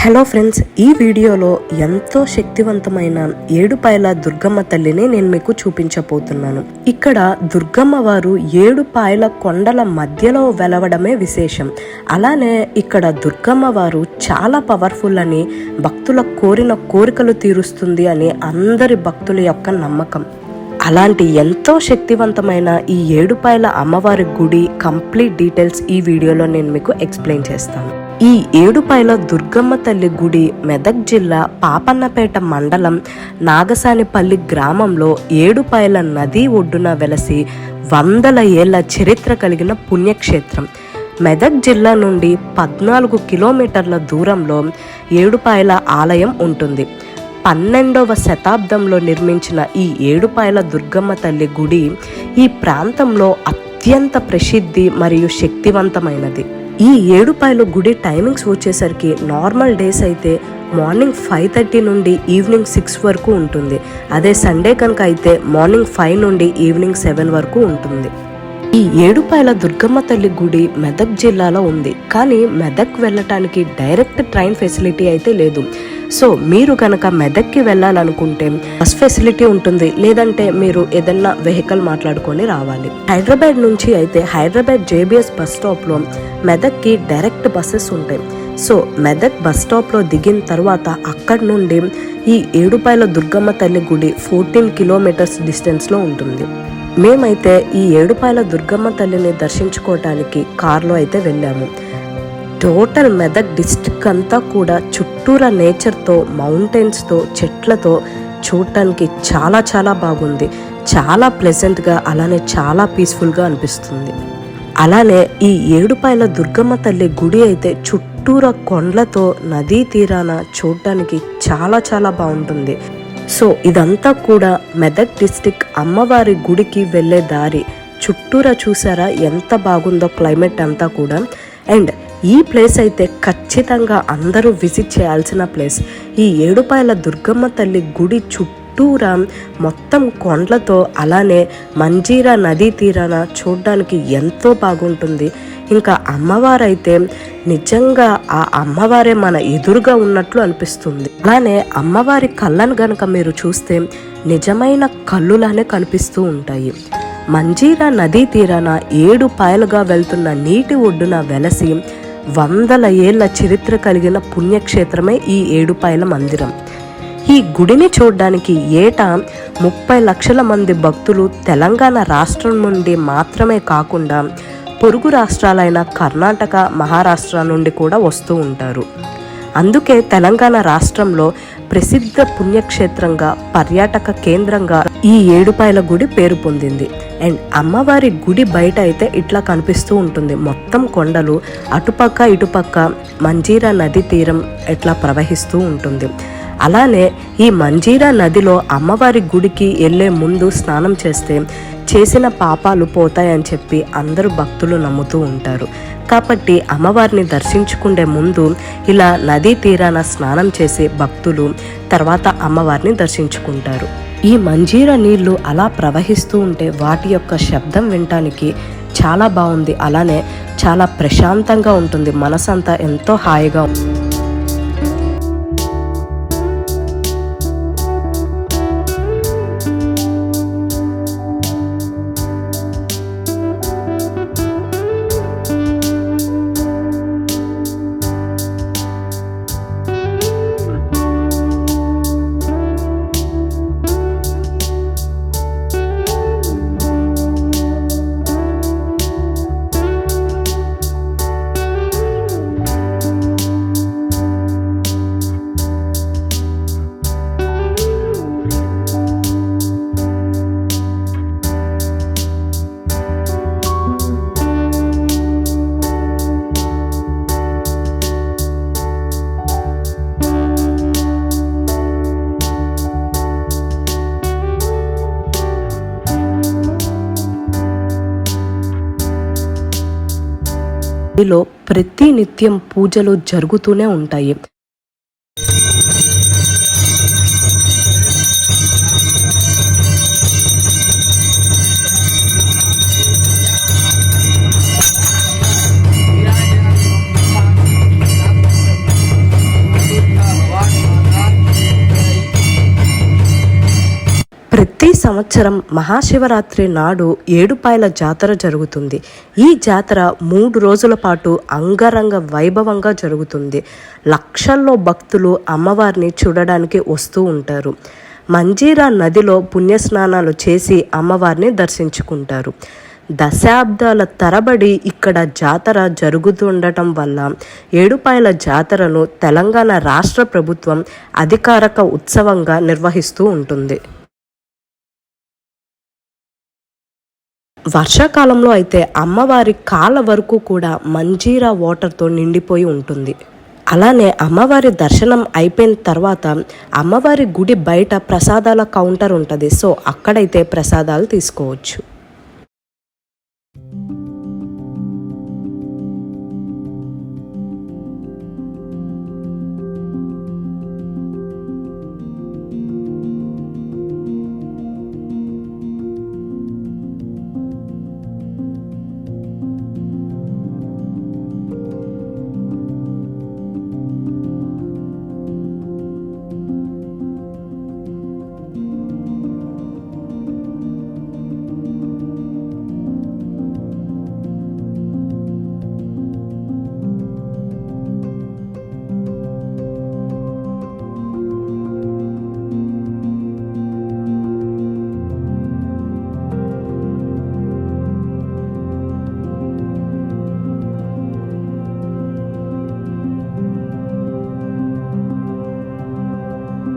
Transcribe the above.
Hello friends, ఈ వీడియోలో ఎంతో శక్తివంతమైన ఏడుపాయల దుర్గమ్మ తల్లిని నేను మీకు చూపించబోతున్నాను. ఇక్కడ దుర్గమ్మ వారు ఏడుపాయల కొండల మధ్యలో వెలవడమే విశేషం. అలానే ఇక్కడ దుర్గమ్మ వారు చాలా పవర్ఫుల్ అని, భక్తుల కోరిన కోరికలు తీరుస్తుంది అని అందరి భక్తుల యొక్క నమ్మకం. అలాంటి ఎంతో శక్తివంతమైన ఈ ఏడుపాయల అమ్మవారి గుడి కంప్లీట్ డీటెయిల్స్ ఈ వీడియోలో నేను మీకు ఎక్స్ప్లెయిన్ చేస్తాను. ఈ ఏడుపాయల దుర్గమ్మ తల్లి గుడి మెదక్ జిల్లా పాపన్నపేట మండలం నాగసానిపల్లి గ్రామంలో ఏడుపాయల నది ఒడ్డున వెలసి 100 ఏళ్ల చరిత్ర కలిగిన పుణ్యక్షేత్రం. మెదక్ జిల్లా నుండి 14 కిలోమీటర్ల దూరంలో ఏడుపాయల ఆలయం ఉంటుంది. 12వ శతాబ్దంలో నిర్మించిన ఈ ఏడుపాయల దుర్గమ్మ తల్లి గుడి ఈ ప్రాంతంలో అత్యంత ప్రసిద్ధి మరియు శక్తివంతమైనది. ఈ ఏడుపాయల గుడి టైమింగ్స్ వచ్చేసరికి నార్మల్ డేస్ అయితే మార్నింగ్ 5:30 నుండి ఈవినింగ్ 6 వరకు ఉంటుంది. అదే సండే కనుక అయితే మార్నింగ్ 5 నుండి ఈవినింగ్ 7 వరకు ఉంటుంది. ఈ ఏడుపాయల దుర్గమ్మ తల్లి గుడి మెదక్ జిల్లాలో ఉంది, కానీ మెదక్ వెళ్ళటానికి డైరెక్ట్ ట్రైన్ ఫెసిలిటీ అయితే లేదు. సో మీరు కనుక మెదక్కి వెళ్ళాలనుకుంటే బస్ ఫెసిలిటీ ఉంటుంది, లేదంటే మీరు ఏదన్నా వెహికల్ మాట్లాడుకొని రావాలి. హైదరాబాద్ నుంచి అయితే హైదరాబాద్ JBS బస్ స్టాప్లో మెదక్కి డైరెక్ట్ బస్సెస్ ఉంటాయి. సో మెదక్ బస్ స్టాప్లో దిగిన తర్వాత అక్కడి నుండి ఈ ఏడుపాయల దుర్గమ్మ తల్లి గుడి 14 కిలోమీటర్స్ డిస్టెన్స్లో ఉంటుంది. మేమైతే ఈ ఏడుపాయల దుర్గమ్మ తల్లిని దర్శించుకోవటానికి కార్లో అయితే వెళ్ళాము. టోటల్ మెదక్ డిస్ట్రిక్ట్ అంతా కూడా చుట్టూరా నేచర్తో, మౌంటైన్స్తో, చెట్లతో చూడటానికి చాలా చాలా బాగుంది. చాలా ప్లెజెంట్గా, అలానే చాలా పీస్ఫుల్గా అనిపిస్తుంది. అలానే ఈ ఏడుపాయల దుర్గమ్మ తల్లి గుడి అయితే చుట్టూరా కొండలతో నదీ తీరాన చూడటానికి చాలా చాలా బాగుంటుంది. సో ఇదంతా కూడా మెదక్ డిస్ట్రిక్ట్ అమ్మవారి గుడికి వెళ్ళే దారి. చుట్టూరా చూసారా ఎంత బాగుందో క్లైమేట్ అంతా కూడా. అండ్ ఈ ప్లేస్ అయితే ఖచ్చితంగా అందరూ విజిట్ చేయాల్సిన ప్లేస్. ఈ ఏడుపాయల దుర్గమ్మ తల్లి గుడి చుట్టూరా మొత్తం కొండలతో, అలానే మంజీరా నదీ తీరాన చూడడానికి ఎంతో బాగుంటుంది. ఇంకా అమ్మవారైతే నిజంగా ఆ అమ్మవారే మన ఎదురుగా ఉన్నట్లు అనిపిస్తుంది. అలానే అమ్మవారి కళ్ళను గనక మీరు చూస్తే నిజమైన కళ్ళులానే కనిపిస్తూ ఉంటాయి. మంజీరా నదీ తీరాన 7 పాయలుగా వెళ్తున్న నీటి ఒడ్డున వెలసి 100 ఏళ్ల చరిత్ర కలిగిన పుణ్యక్షేత్రమే ఈ ఏడుపాయల మందిరం. ఈ గుడిని చూడడానికి ఏటా 30 లక్షల మంది భక్తులు తెలంగాణ రాష్ట్రం నుండి మాత్రమే కాకుండా పొరుగు రాష్ట్రాలైన కర్ణాటక, మహారాష్ట్ర నుండి కూడా వస్తూ ఉంటారు. అందుకే తెలంగాణ రాష్ట్రంలో ప్రసిద్ధ పుణ్యక్షేత్రంగా, పర్యాటక కేంద్రంగా ఈ ఏడుపాయల గుడి పేరు పొందింది. అండ్ అమ్మవారి గుడి బయట అయితే ఇట్లా కనిపిస్తూ ఉంటుంది. మొత్తం కొండలు, అటుపక్క ఇటుపక్క మంజీరా నది తీరం ఇట్లా ప్రవహిస్తూ ఉంటుంది. అలానే ఈ మంజీరా నదిలో అమ్మవారి గుడికి వెళ్ళే ముందు స్నానం చేస్తే చేసిన పాపాలు పోతాయని చెప్పి అందరూ భక్తులు నమ్ముతూ ఉంటారు. కాబట్టి అమ్మవారిని దర్శించుకునే ముందు ఇలా నదీ తీరాన స్నానం చేసి భక్తులు తర్వాత అమ్మవారిని దర్శించుకుంటారు. ఈ మంజీరా నీళ్లు అలా ప్రవహిస్తూ ఉంటే వాటి యొక్క శబ్దం వినటానికి చాలా బాగుంది. అలానే చాలా ప్రశాంతంగా ఉంటుంది, మనసంతా ఎంతో హాయిగా ఉంటుంది. లో ప్రతి నిత్యం పూజలు జరుగుతూనే ఉంటాయి. ప్రతి సంవత్సరం మహాశివరాత్రి నాడు ఏడుపాయల జాతర జరుగుతుంది. ఈ జాతర 3 రోజుల పాటు అంగరంగ వైభవంగా జరుగుతుంది. లక్షల్లో భక్తులు అమ్మవారిని చూడడానికి వస్తూ ఉంటారు. మంజీరా నదిలో పుణ్యస్నానాలు చేసి అమ్మవారిని దర్శించుకుంటారు. దశాబ్దాల తరబడి ఇక్కడ జాతర జరుగుతుండటం వల్ల ఏడుపాయల జాతరను తెలంగాణ రాష్ట్ర ప్రభుత్వం అధికారిక ఉత్సవంగా నిర్వహిస్తూ ఉంటుంది. వర్షాకాలంలో అయితే అమ్మవారి కాళ్ళ వరకు కూడా మంజీరా వాటర్తో నిండిపోయి ఉంటుంది. అలానే అమ్మవారి దర్శనం అయిపోయిన తర్వాత అమ్మవారి గుడి బయట ప్రసాదాల కౌంటర్ ఉంటుంది. సో అక్కడైతే ప్రసాదాలు తీసుకోవచ్చు.